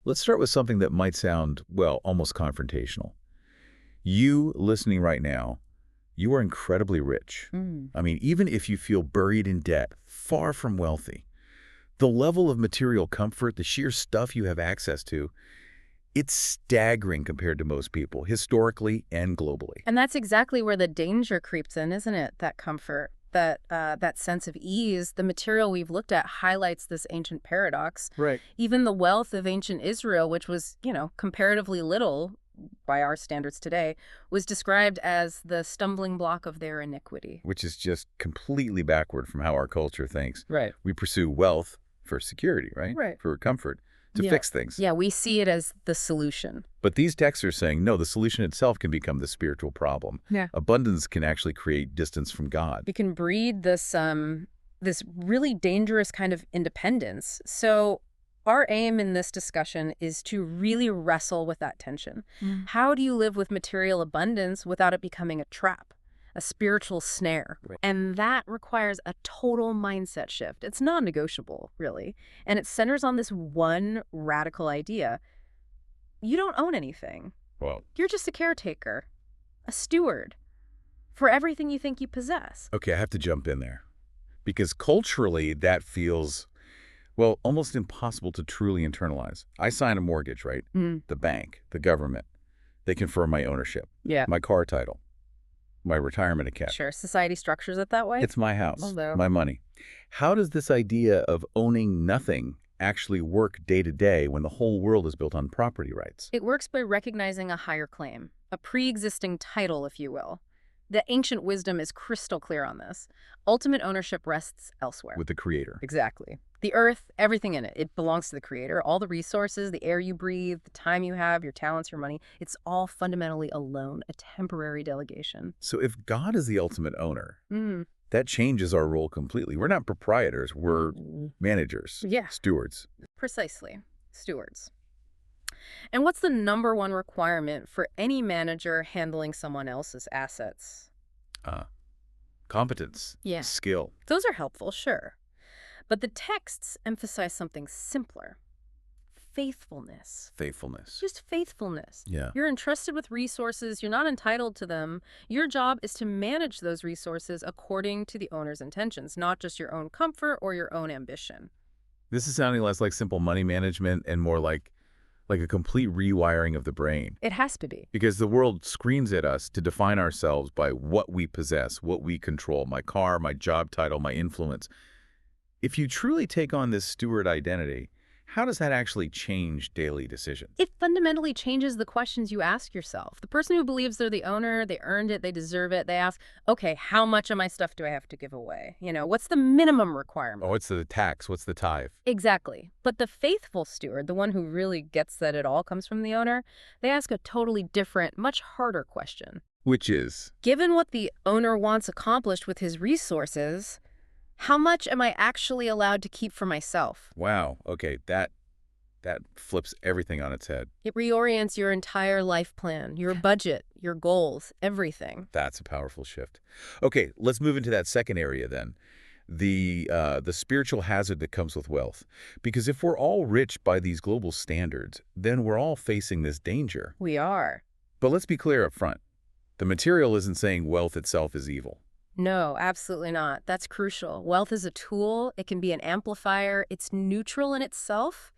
Let's start with something that might sound, well, almost confrontational. You listening right now, you are incredibly rich. Mm. I mean, even if you feel buried in debt, far from wealthy, the level of material comfort, the sheer stuff you have access to, it's staggering compared to most people, historically and globally. And that's exactly where the danger creeps in, isn't it? That comfort, that sense of ease. The material we've looked at highlights this ancient paradox. Right. Even the wealth of ancient Israel, which was, comparatively little by our standards today, was described as the stumbling block of their iniquity. Which is just completely backward from how our culture thinks. Right. We pursue wealth for security, right? Right. For comfort, to Yeah. fix things. Yeah, we see it as the solution. But these texts are saying, no, the solution itself can become the spiritual problem. Yeah. Abundance can actually create distance from God. We can breed this really dangerous kind of independence. So our aim in this discussion is to really wrestle with that tension. How do you live with material abundance without it becoming a trap, a spiritual snare? Right. And that requires a total mindset shift. It's non-negotiable, really. And it centers on this one radical idea. You don't own anything. Well, You're just a caretaker, a steward for everything you think you possess. okay, I have to jump in there. Because culturally, that feels, well, almost impossible to truly internalize. I sign a mortgage, right? The bank, the government, they confirm my ownership, Yeah. my car title, my retirement account. Sure, society structures it that way. It's my house, Although- my money. How does this idea of owning nothing actually work day to day when the whole world is built on property rights? It works by recognizing a higher claim, a pre-existing title, if you will. The ancient wisdom is crystal clear on this. Ultimate ownership rests elsewhere. With the creator. Exactly. The earth, everything in it, it belongs to the creator. All the resources, the air you breathe, the time you have, your talents, your money, it's all fundamentally a loan, a temporary delegation. So if God is the ultimate owner, Mm. that changes our role completely. We're not proprietors, we're managers, Yeah. stewards. Precisely. Stewards. And what's the number one requirement for any manager handling someone else's assets? Competence, Yeah. skill. Those are helpful, sure. But the texts emphasize something simpler. Faithfulness. Faithfulness. Just faithfulness. Yeah. You're entrusted with resources. You're not entitled to them. Your job is to manage those resources according to the owner's intentions, not just your own comfort or your own ambition. This is sounding less like simple money management and more like a complete rewiring of the brain. It has to be. Because the world screams at us to define ourselves by what we possess, what we control, my car, my job title, my influence. If you truly take on this steward identity, how does that actually change daily decisions? It fundamentally changes the questions you ask yourself. The person who believes they're the owner, they earned it, they deserve it, they ask, okay, how much of my stuff do I have to give away? What's the minimum requirement? Oh, what's the tax? What's the tithe? Exactly. But the faithful steward, the one who really gets that it all comes from the owner, they ask a totally different, much harder question. Which is, Given what the owner wants accomplished with his resources, how much am I actually allowed to keep for myself? wow, okay, that flips everything on its head. It reorients your entire life plan, your budget, your goals, everything. That's a powerful shift. Okay, let's move into that second area then. The spiritual hazard that comes with wealth. Because if we're all rich by these global standards, then we're all facing this danger. We are. But let's be clear up front. The material isn't saying wealth itself is evil. No, absolutely not. That's crucial. Wealth is a tool. It can be an amplifier. It's neutral in itself.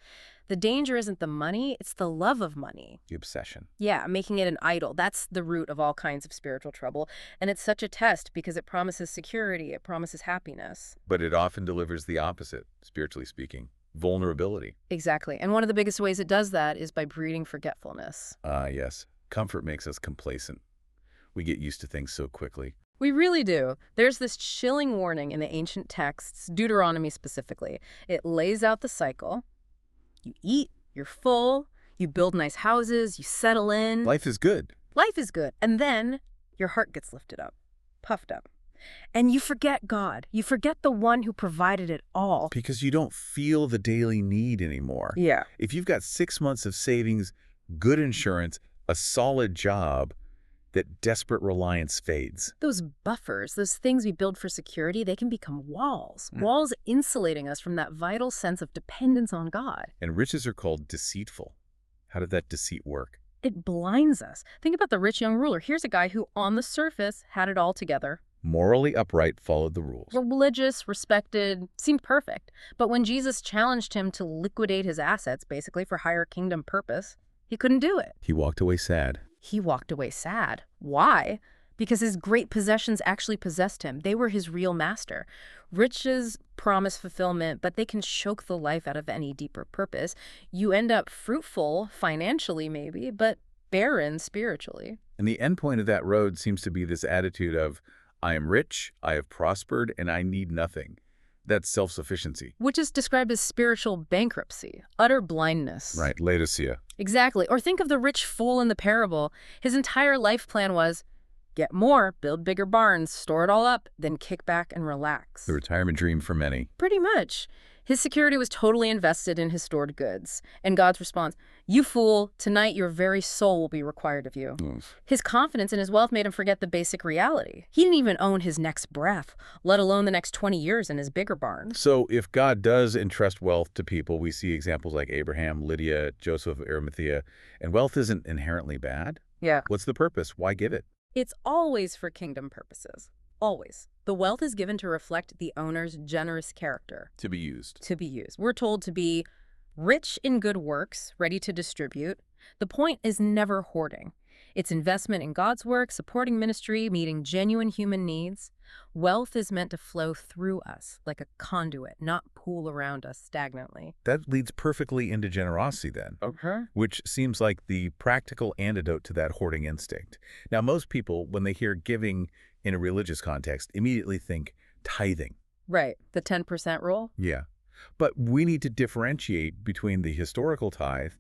The danger isn't the money, it's the love of money. The obsession. Yeah, making it an idol. That's the root of all kinds of spiritual trouble. And it's such a test because it promises security, it promises happiness. But it often delivers the opposite, spiritually speaking. Vulnerability. Exactly. And one of the biggest ways it does that is by breeding forgetfulness. Yes. Comfort makes us complacent. We get used to things so quickly. We really do. There's this chilling warning in the ancient texts, Deuteronomy specifically. It lays out the cycle. You eat, you're full, you build nice houses, you settle in. Life is good. Life is good. And then your heart gets lifted up, puffed up. And you forget God. You forget the one who provided it all. Because you don't feel the daily need anymore. Yeah. If you've got 6 months of savings, good insurance, a solid job, that desperate reliance fades. Those buffers, those things we build for security, they can become walls. Walls insulating us from that vital sense of dependence on God. And riches are called deceitful. How did that deceit work? It blinds us. Think about the rich young ruler. Here's a guy who, on the surface, had it all together. Morally upright, followed the rules. Religious, respected, seemed perfect. But when Jesus challenged him to liquidate his assets, basically for higher kingdom purpose, he couldn't do it. He walked away sad. He walked away sad. Why? Because his great possessions actually possessed him. They were his real master. Riches promise fulfillment, but they can choke the life out of any deeper purpose. You end up fruitful, financially maybe, but barren spiritually. And the end point of that road seems to be this attitude of, I am rich, I have prospered, and I need nothing. That's self-sufficiency. Which is described as spiritual bankruptcy, utter blindness. Right, Laodicea. Exactly. Or think of the rich fool in the parable. His entire life plan was, get more, build bigger barns, store it all up, then kick back and relax. The retirement dream for many. Pretty much. His security was totally invested in his stored goods. And God's response, you fool, tonight your very soul will be required of you. His confidence in his wealth made him forget the basic reality. He didn't even own his next breath, let alone the next 20 years in his bigger barn. So if God does entrust wealth to people, we see examples like Abraham, Lydia, Joseph of Arimathea, and wealth isn't inherently bad. Yeah. What's the purpose? Why give it? It's always for kingdom purposes. Always. The wealth is given to reflect the owner's generous character. To be used. To be used. We're told to be rich in good works, ready to distribute. The point is never hoarding. It's investment in God's work, supporting ministry, meeting genuine human needs. Wealth is meant to flow through us like a conduit, not pool around us stagnantly. That leads perfectly into generosity then. Okay. Which seems like the practical antidote to that hoarding instinct. Now, most people, when they hear giving in a religious context, immediately think tithing. Right. The 10% rule? Yeah. But we need to differentiate between the historical tithe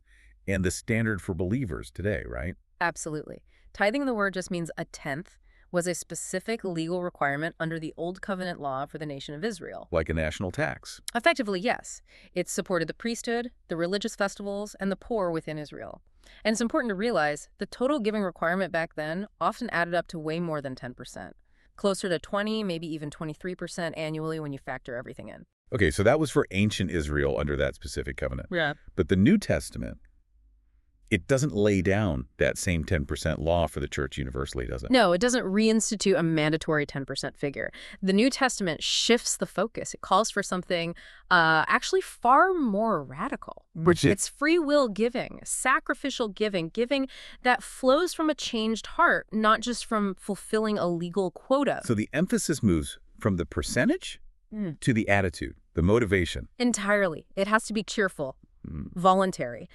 and the standard for believers today, right? Absolutely. Tithing, the word just means a tenth, was a specific legal requirement under the Old Covenant law for the nation of Israel. Like a national tax. Effectively, yes. It supported the priesthood, the religious festivals, and the poor within Israel. And it's important to realize the total giving requirement back then often added up to way more than 10%. Closer to 20, maybe even 23% annually when you factor everything in. Okay, so that was for ancient Israel under that specific covenant. Yeah. But the New Testament, it doesn't lay down that same 10% law for the church universally, does it? No, it doesn't reinstitute a mandatory 10% figure. The New Testament shifts the focus. It calls for something actually far more radical. Which is? It's free will giving, sacrificial giving, giving that flows from a changed heart, not just from fulfilling a legal quota. So the emphasis moves from the percentage to the attitude, the motivation. Entirely. It has to be cheerful, voluntary.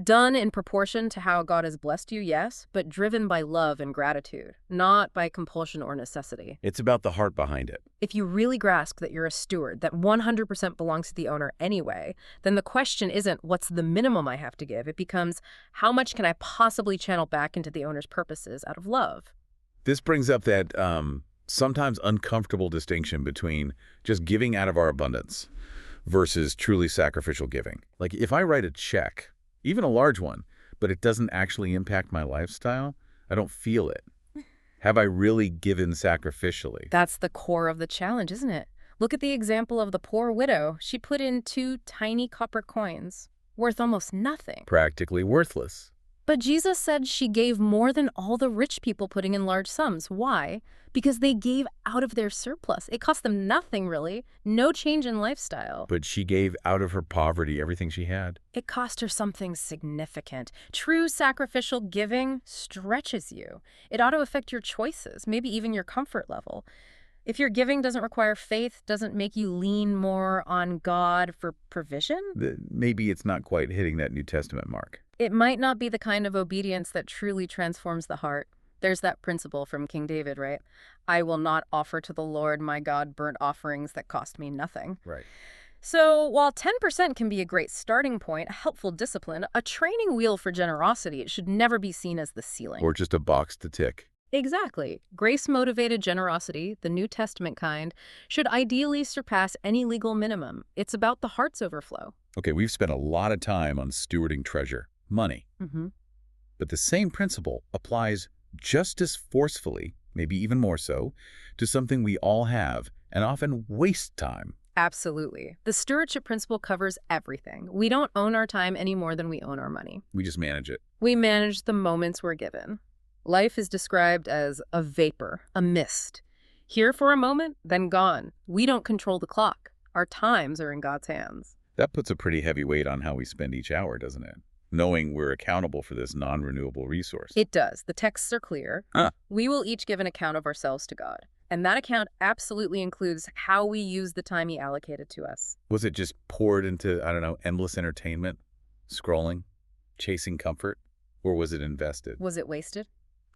Done in proportion to how God has blessed you, yes, but driven by love and gratitude, not by compulsion or necessity. It's about the heart behind it. If you really grasp that you're a steward, that 100% belongs to the owner anyway, then the question isn't what's the minimum I have to give. It becomes how much can I possibly channel back into the owner's purposes out of love? This brings up that sometimes uncomfortable distinction between just giving out of our abundance versus truly sacrificial giving. Like if I write a check, even a large one, but it doesn't actually impact my lifestyle, I don't feel it. Have I really given sacrificially? That's the core of the challenge, isn't it? Look at the example of the poor widow. She put in 2 tiny copper coins, worth almost nothing. Practically worthless. But Jesus said she gave more than all the rich people putting in large sums. Why? Because they gave out of their surplus. It cost them nothing, really. No change in lifestyle. But she gave out of her poverty everything she had. It cost her something significant. True sacrificial giving stretches you. It ought to affect your choices, maybe even your comfort level. If your giving doesn't require faith, doesn't make you lean more on God for provision, Maybe it's not quite hitting that New Testament mark. it might not be the kind of obedience that truly transforms the heart. There's that principle from King David, right? I will not offer to the Lord my God burnt offerings that cost me nothing. Right. So while 10% can be a great starting point, a helpful discipline, a training wheel for generosity, it should never be seen as the ceiling. Or just a box to tick. Exactly. Grace-motivated generosity, the New Testament kind, should ideally surpass any legal minimum. It's about the heart's overflow. Okay, we've spent a lot of time on stewarding treasure, money. But the same principle applies just as forcefully, maybe even more so, to something we all have and often waste time Absolutely. The stewardship principle covers everything. We don't own our time any more than we own our money. We just manage it. We manage the moments we're given. Life is described as a vapor, a mist. Here for a moment, then gone. We don't control the clock. Our times are in God's hands. That puts a pretty heavy weight on how we spend each hour, doesn't it? Knowing we're accountable for this non-renewable resource. It does. The texts are clear. Huh. We will each give an account of ourselves to God. And that account absolutely includes how we use the time He allocated to us. Was it just poured into, I don't know, endless entertainment, scrolling, chasing comfort? Or was it invested? Was it wasted?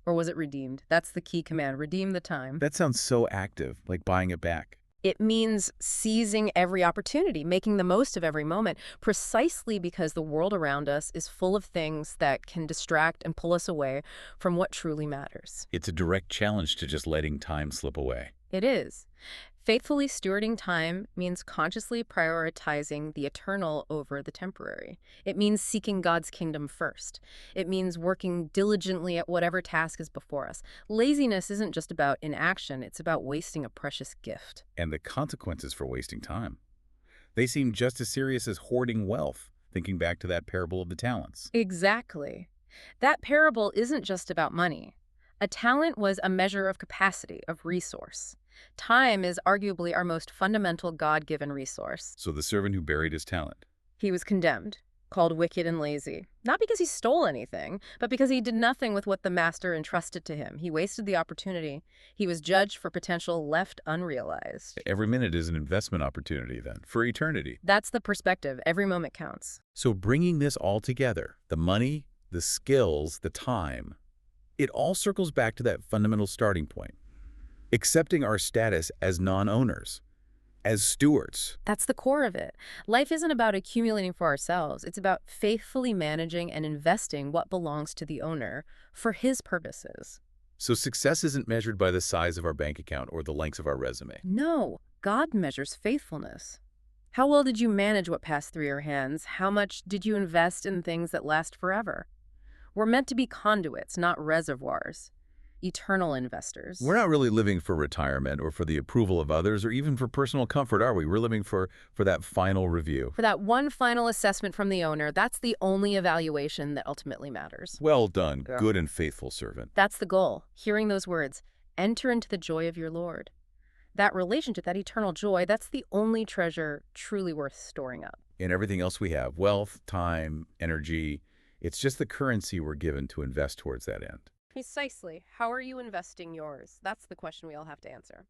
Or was it redeemed? That's the key command. Redeem the time. That sounds so active, like buying it back. It means seizing every opportunity, making the most of every moment, precisely because the world around us is full of things that can distract and pull us away from what truly matters. It's a direct challenge to just letting time slip away. It is. Faithfully stewarding time means consciously prioritizing the eternal over the temporary. It means seeking God's kingdom first. It means working diligently at whatever task is before us. Laziness isn't just about inaction, it's about wasting a precious gift. And the consequences for wasting time. They seem just as serious as hoarding wealth, thinking back to that parable of the talents. Exactly. That parable isn't just about money. A talent was a measure of capacity, of resource. Time is arguably our most fundamental God-given resource. So the servant who buried his talent. He was condemned, called wicked and lazy. Not because he stole anything, but because he did nothing with what the master entrusted to him. He wasted the opportunity. He was judged for potential left unrealized. Every minute is an investment opportunity then, for eternity. That's the perspective. Every moment counts. So bringing this all together, the money, the skills, the time, it all circles back to that fundamental starting point. Accepting our status as non-owners, as stewards. That's the core of it. Life isn't about accumulating for ourselves. It's about faithfully managing and investing what belongs to the owner for his purposes. So success isn't measured by the size of our bank account or the lengths of our resume. No, God measures faithfulness. How well did you manage what passed through your hands? How much did you invest in things that last forever? We're meant to be conduits, not reservoirs. Eternal investors. We're not really living for retirement or for the approval of others or even for personal comfort, are we? We're living for that final review. For that one final assessment from the owner, that's the only evaluation that ultimately matters. Well done, Yeah. good and faithful servant. That's the goal. Hearing those words, enter into the joy of your Lord. That relationship, that eternal joy, that's the only treasure truly worth storing up. And everything else we have, wealth, time, energy, it's just the currency we're given to invest towards that end. Precisely. How are you investing yours? That's the question we all have to answer.